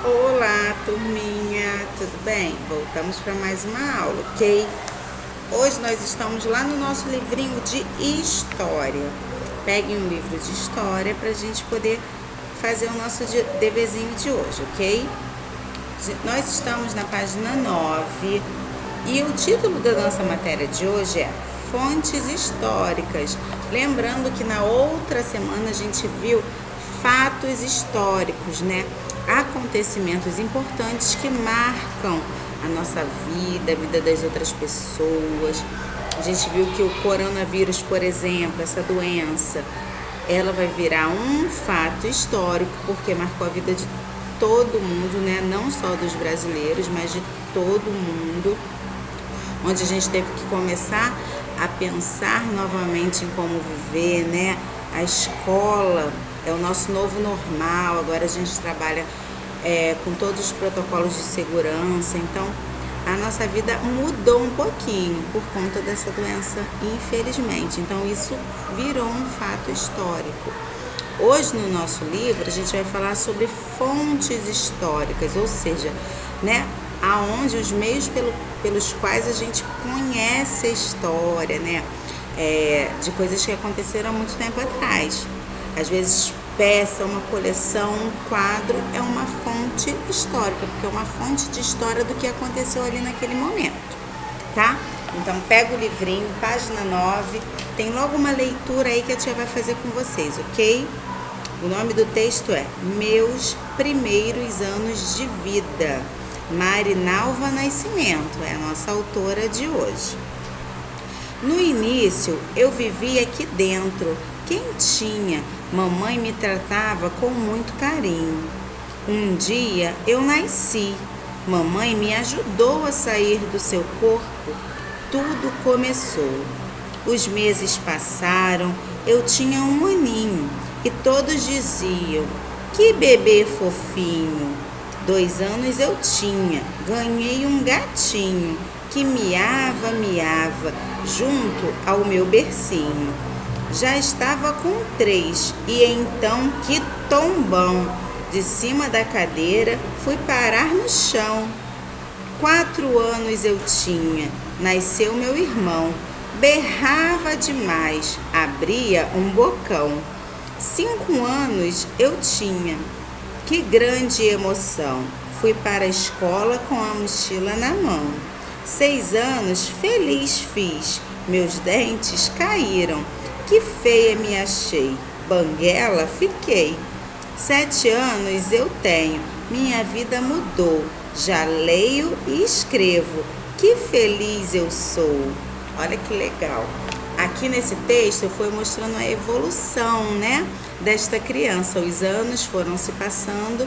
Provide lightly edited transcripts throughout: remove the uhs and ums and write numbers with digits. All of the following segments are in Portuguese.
Olá, turminha, tudo bem? Voltamos para mais uma aula, ok? Hoje nós estamos lá no nosso livrinho de história. Peguem um livro de história para a gente poder fazer o nosso deverzinho de hoje, ok? Nós estamos na página 9 e o título da nossa matéria de hoje é Fontes Históricas. Lembrando que na outra semana a gente viu fatos históricos, né? Acontecimentos importantes que marcam a nossa vida, a vida das outras pessoas. A gente viu que o coronavírus, por exemplo, essa doença, ela vai virar um fato histórico porque marcou a vida de todo mundo, né? Não só dos brasileiros, mas de todo mundo, onde a gente teve que começar a pensar novamente em como viver, né? A escola é o nosso novo normal, agora a gente trabalha com todos os protocolos de segurança, então a nossa vida mudou um pouquinho por conta dessa doença, infelizmente. Então isso virou um fato histórico. Hoje no nosso livro a gente vai falar sobre fontes históricas, ou seja, né, aonde os meios pelos quais a gente conhece a história, né, de coisas que aconteceram há muito tempo atrás. Às vezes peça, uma coleção, um quadro é uma fonte histórica, porque é uma fonte de história do que aconteceu ali naquele momento, tá? Então pega o livrinho, página 9, tem logo uma leitura aí que a tia vai fazer com vocês, ok? O nome do texto é Meus Primeiros Anos de Vida. Marinalva Nascimento é a nossa autora de hoje. No início eu vivia aqui dentro, quentinha, mamãe me tratava com muito carinho. Um dia eu nasci, mamãe me ajudou a sair do seu corpo, tudo começou. Os meses passaram, eu tinha um aninho e todos diziam, que bebê fofinho. 2 anos eu tinha, ganhei um gatinho que miava, junto ao meu bercinho. Já estava com 3 e então que tombão, de cima da cadeira fui parar no chão. 4 anos eu tinha, nasceu meu irmão, berrava demais, abria um bocão. 5 anos eu tinha, que grande emoção, fui para a escola com a mochila na mão. 6 anos feliz fiz, meus dentes caíram, que feia me achei, banguela fiquei. 7 anos eu tenho, minha vida mudou, já leio e escrevo, que feliz eu sou. Olha que legal. Aqui nesse texto foi mostrando a evolução, né, desta criança. Os anos foram se passando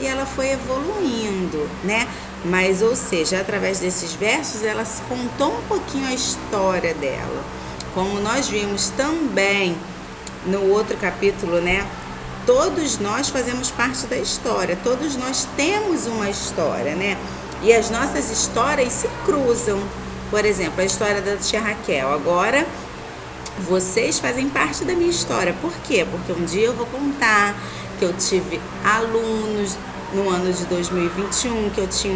e ela foi evoluindo, né? Mas, ou seja, através desses versos, ela contou um pouquinho a história dela. Como nós vimos também no outro capítulo, né? Todos nós fazemos parte da história, todos nós temos uma história, né? E as nossas histórias se cruzam. Por exemplo, a história da tia Raquel. Agora, vocês fazem parte da minha história. Por quê? Porque um dia eu vou contar que eu tive alunos no ano de 2021, que eu tinha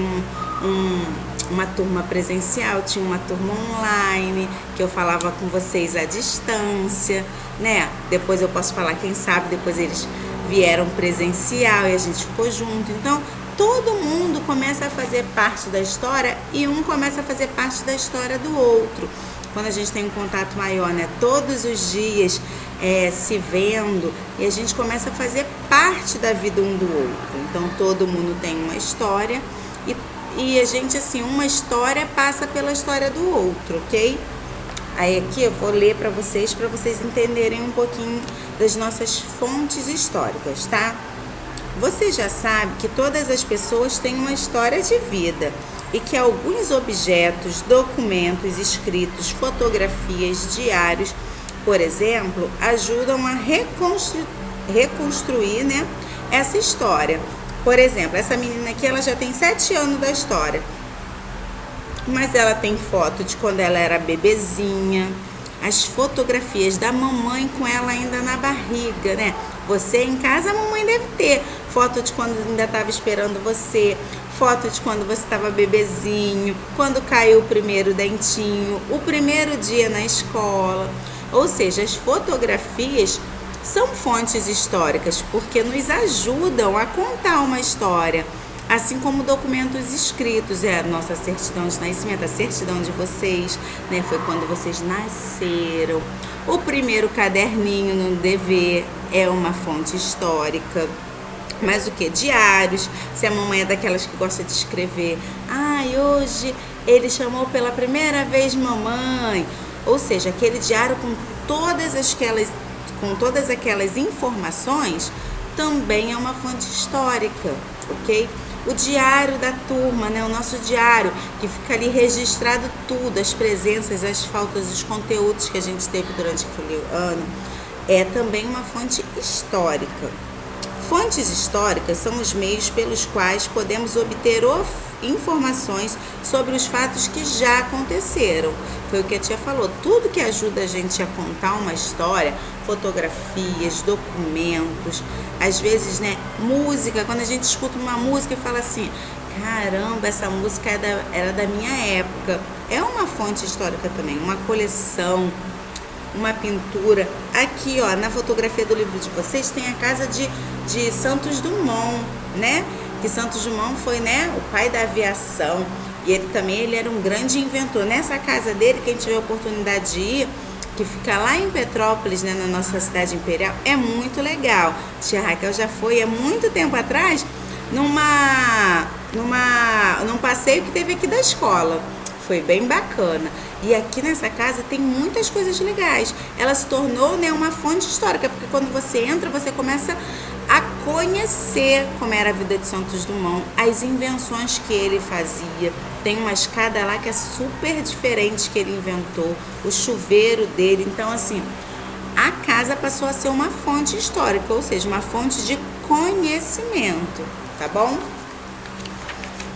uma turma presencial, tinha uma turma online, que eu falava com vocês à distância, né? Depois eu posso falar, quem sabe, depois eles vieram presencial e a gente ficou junto. Então, todo mundo começa a fazer parte da história e um começa a fazer parte da história do outro. Quando a gente tem um contato maior, né? Todos os dias se vendo, e a gente começa a fazer parte da vida um do outro. Então todo mundo tem uma história e a gente, assim, uma história passa pela história do outro, ok? Aí aqui eu vou ler para vocês entenderem um pouquinho das nossas fontes históricas, tá? Você já sabe que todas as pessoas têm uma história de vida e que alguns objetos, documentos, escritos, fotografias, diários, por exemplo, ajudam a reconstruir, né, essa história. Por exemplo, essa menina aqui, ela já tem 7 anos da história, mas ela tem foto de quando ela era bebezinha, as fotografias da mamãe com ela ainda na barriga, né? Você em casa, a mamãe deve ter foto de quando ainda estava esperando você, foto de quando você estava bebezinho, quando caiu o primeiro dentinho, o primeiro dia na escola. Ou seja, as fotografias são fontes históricas porque nos ajudam a contar uma história, assim como documentos escritos, a nossa certidão de nascimento, a certidão de vocês, né? Foi quando vocês nasceram. O primeiro caderninho no dever é uma fonte histórica. Mas o que? Diários. Se a mamãe é daquelas que gosta de escrever, hoje ele chamou pela primeira vez mamãe. Ou seja, aquele diário com todas aquelas informações também é uma fonte histórica, ok? O diário da turma, né? O nosso diário, que fica ali registrado tudo, as presenças, as faltas, os conteúdos que a gente teve durante aquele ano, é também uma fonte histórica. Fontes históricas são os meios pelos quais podemos obter informações sobre os fatos que já aconteceram. Foi o que a tia falou, tudo que ajuda a gente a contar uma história, fotografias, documentos, às vezes, né, música, quando a gente escuta uma música e fala assim, caramba, essa música era da minha época, é uma fonte histórica também, uma coleção, uma pintura. Aqui, ó, na fotografia do livro de vocês tem a casa de Santos Dumont, né? Que Santos Dumont foi, né, o pai da aviação. E ele era um grande inventor. Nessa casa dele, quem tiver a oportunidade de ir, que fica lá em Petrópolis, né, na nossa cidade imperial, é muito legal. Tia Raquel já foi há muito tempo atrás num passeio que teve aqui da escola. Foi bem bacana. E aqui nessa casa tem muitas coisas legais. Ela se tornou, né, uma fonte histórica, porque quando você entra, você começa a conhecer como era a vida de Santos Dumont, as invenções que ele fazia. Tem uma escada lá que é super diferente que ele inventou, o chuveiro dele. Então, assim, a casa passou a ser uma fonte histórica, ou seja, uma fonte de conhecimento, tá bom?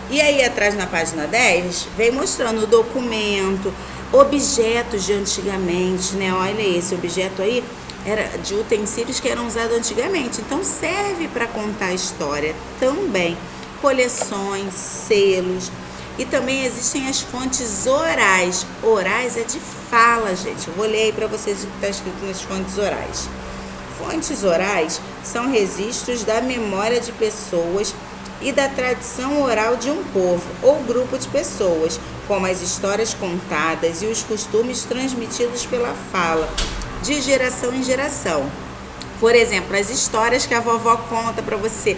E aí atrás na página 10, vem mostrando o documento, objetos de antigamente, né? Olha esse objeto aí, era de utensílios que eram usados antigamente, então serve para contar a história também. Coleções, selos, e também existem as fontes orais. Orais é de fala, gente. Eu vou ler aí para vocês o que está escrito nas fontes orais. Fontes orais são registros da memória de pessoas e da tradição oral de um povo ou grupo de pessoas, como as histórias contadas e os costumes transmitidos pela fala, de geração em geração. Por exemplo, as histórias que a vovó conta para você.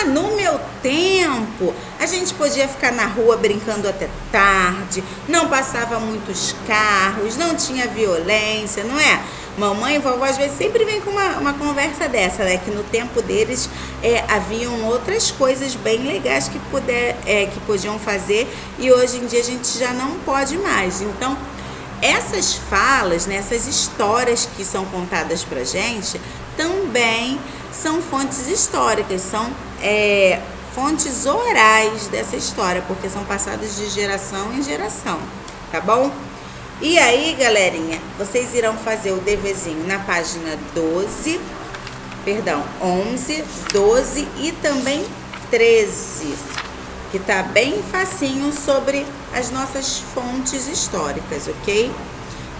No meu tempo, a gente podia ficar na rua brincando até tarde, não passava muitos carros, não tinha violência, não é? Mamãe e vovó às vezes sempre vem com uma conversa dessa, né? Que no tempo deles haviam outras coisas bem legais que podiam fazer e hoje em dia a gente já não pode mais. Então, essas falas, né, essas histórias que são contadas pra gente também são fontes históricas, são fontes orais dessa história, porque são passadas de geração em geração, tá bom? E aí, galerinha, vocês irão fazer o deverzinho na página 11, 12 e também 13, que tá bem facinho sobre as nossas fontes históricas, ok?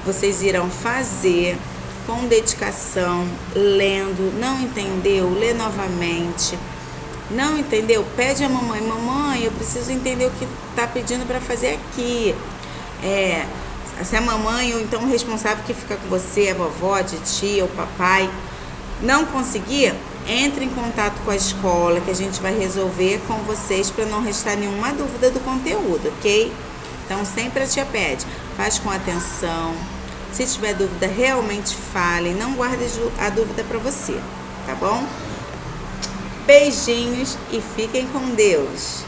Vocês irão fazer com dedicação, lendo, não entendeu? Lê novamente. Não entendeu? Pede a mamãe, mamãe, eu preciso entender o que tá pedindo para fazer aqui. Se a mamãe ou então o responsável que fica com você, a vovó, a titia, o papai, não conseguir, entre em contato com a escola que a gente vai resolver com vocês para não restar nenhuma dúvida do conteúdo, ok? Então sempre a tia pede, faz com atenção. Se tiver dúvida, realmente fale, não guarde a dúvida para você, tá bom? Beijinhos e fiquem com Deus!